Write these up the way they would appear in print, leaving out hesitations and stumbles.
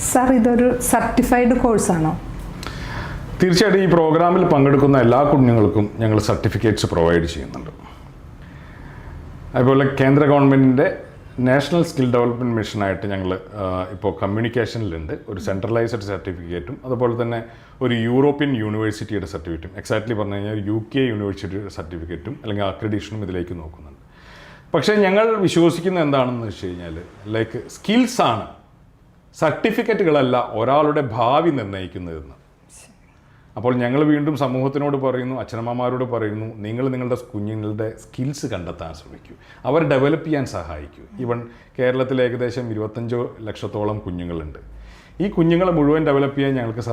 Sir ഇതൊരു certified കോഴ്സാണോ? തീർച്ചയായിട്ടും ഈ പ്രോഗ്രാമിൽ പങ്കെടുക്കുന്ന എല്ലാ കുഞ്ഞുങ്ങൾക്കും ഞങ്ങൾ സർട്ടിഫിക്കറ്റ്സ് പ്രൊവൈഡ് ചെയ്യുന്നുണ്ട്. അതുപോലെ കേന്ദ്ര ഗവൺമെൻറ്റിൻ്റെ നാഷണൽ സ്കിൽ ഡെവലപ്മെൻറ്റ് മിഷനായിട്ട് ഞങ്ങൾ ഇപ്പോൾ കമ്മ്യൂണിക്കേഷനിലുണ്ട് ഒരു സെൻട്രലൈസ്ഡ് സർട്ടിഫിക്കറ്റും അതുപോലെ തന്നെ ഒരു യൂറോപ്യൻ യൂണിവേഴ്സിറ്റിയുടെ സർട്ടിഫിക്കറ്റും എക്സാക്ട്ലി പറഞ്ഞു കഴിഞ്ഞാൽ UK യൂണിവേഴ്സിറ്റിയുടെ സർട്ടിഫിക്കറ്റും അല്ലെങ്കിൽ അക്രഡിഷനും ഇതിലേക്ക് നോക്കുന്നുണ്ട്. പക്ഷേ ഞങ്ങൾ വിശ്വസിക്കുന്നത് എന്താണെന്ന് വെച്ച് കഴിഞ്ഞാൽ ലൈക്ക് സ്കിൽസാണ്, സർട്ടിഫിക്കറ്റുകളല്ല ഒരാളുടെ ഭാവി നിർണ്ണയിക്കുന്നതെന്ന്. അപ്പോൾ ഞങ്ങൾ വീണ്ടും സമൂഹത്തിനോട് പറയുന്നു, അച്ഛനമ്മമാരോട് പറയുന്നു, നിങ്ങൾ നിങ്ങളുടെ കുഞ്ഞുങ്ങളുടെ സ്കിൽസ് കണ്ടെത്താൻ ശ്രമിക്കൂ, അവർ ഡെവലപ്പ് ചെയ്യാൻ സഹായിക്കൂ. ഈവൻ കേരളത്തിൽ ഏകദേശം 25 ലക്ഷത്തോളം കുഞ്ഞുങ്ങളുണ്ട്. ഈ കുഞ്ഞുങ്ങളെ മുഴുവൻ ഡെവലപ്പ് ചെയ്യാൻ ഞങ്ങൾക്ക്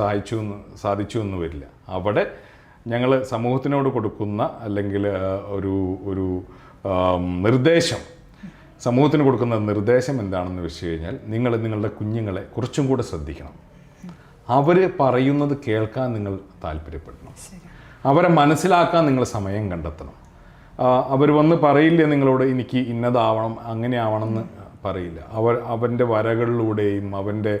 സാധിച്ചു എന്ന് വരില്ല. അവിടെ ഞങ്ങൾ സമൂഹത്തിനോട് കൊടുക്കുന്ന അല്ലെങ്കിൽ ഒരു നിർദ്ദേശം, സമൂഹത്തിന് കൊടുക്കുന്ന നിർദ്ദേശം എന്താണെന്ന് വെച്ച് കഴിഞ്ഞാൽ നിങ്ങളുടെ കുഞ്ഞുങ്ങളെ കുറച്ചും കൂടെ ശ്രദ്ധിക്കണം. അവർ പറയുന്നത് കേൾക്കാൻ നിങ്ങൾ താല്പര്യപ്പെടണം, അവരെ മനസ്സിലാക്കാൻ നിങ്ങൾ സമയം കണ്ടെത്തണം. അവർ വന്ന് പറയില്ല നിങ്ങളോട് എനിക്ക് ഇന്നതാവണം അങ്ങനെ ആവണമെന്ന് പറയില്ല. അവൻ്റെ വരകളിലൂടെയും അവൻ്റെ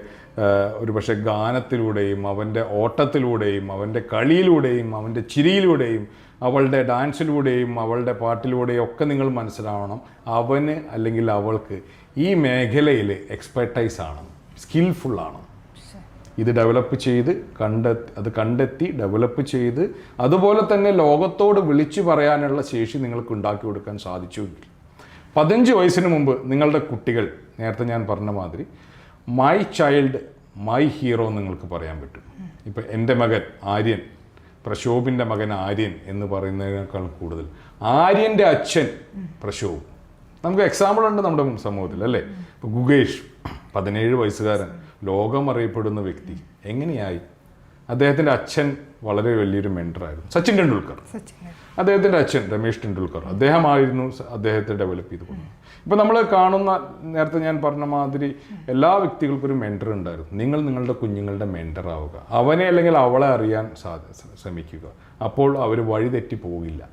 ഒരുപക്ഷെ ഗാനത്തിലൂടെയും അവൻ്റെ ഓട്ടത്തിലൂടെയും അവൻ്റെ കളിയിലൂടെയും അവൻ്റെ ചിരിയിലൂടെയും അവളുടെ ഡാൻസിലൂടെയും അവളുടെ പാട്ടിലൂടെയും ഒക്കെ നിങ്ങൾ മനസ്സിലാവണം അവന് അല്ലെങ്കിൽ അവൾക്ക് ഈ മേഖലയിൽ എക്സ്പെർട്ടൈസാണ്, സ്കിൽഫുള്ളാണ്. ഇത് ഡെവലപ്പ് ചെയ്ത് കണ്ടെത്തി ഡെവലപ്പ് ചെയ്ത് അതുപോലെ തന്നെ ലോകത്തോട് വിളിച്ചു പറയാനുള്ള ശേഷി നിങ്ങൾക്ക് ഉണ്ടാക്കി കൊടുക്കാൻ സാധിച്ചു. 15 വയസ്സിന് മുമ്പ് നിങ്ങളുടെ കുട്ടികൾ, നേരത്തെ ഞാൻ പറഞ്ഞ മാതിരി മൈ ചൈൽഡ് മൈ ഹീറോ നിങ്ങൾക്ക് പറയാൻ പറ്റും. ഇപ്പം എൻ്റെ മകൻ ആര്യൻ, പ്രശോഭിൻ്റെ മകൻ ആര്യൻ എന്ന് പറയുന്നതിനേക്കാൾ കൂടുതൽ ആര്യൻ്റെ അച്ഛൻ പ്രശോഭ്. നമുക്ക് എക്സാമ്പിൾ ഉണ്ട് നമ്മുടെ സമൂഹത്തിൽ അല്ലേ. ഇപ്പോൾ ഗുഗേഷ് 17 വയസ്സുകാരൻ, ലോകം അറിയപ്പെടുന്ന വ്യക്തി. എങ്ങനെയായി? അദ്ദേഹത്തിൻ്റെ അച്ഛൻ വളരെ വലിയൊരു മെൻറ്ററായിരുന്നു, സച്ചിൻ ടെണ്ടുൽക്കർ. അദ്ദേഹത്തിൻ്റെ അച്ഛൻ രമേശ് ടെണ്ടുൽക്കർ, അദ്ദേഹമായിരുന്നു അദ്ദേഹത്തെ ഡെവലപ്പ് ചെയ്ത് പോകുന്നത്. ഇപ്പം നമ്മൾ കാണുന്ന, നേരത്തെ ഞാൻ പറഞ്ഞ മാതിരി എല്ലാ വ്യക്തികൾക്കും ഒരു മെൻറ്റർ ഉണ്ടായിരുന്നു. നിങ്ങൾ നിങ്ങളുടെ കുഞ്ഞുങ്ങളുടെ മെൻറ്റർ ആവുക, അവനെ അല്ലെങ്കിൽ അവളെ അറിയാൻ ശ്രമിക്കുക. അപ്പോൾ അവർ വഴിതെറ്റി പോകില്ല.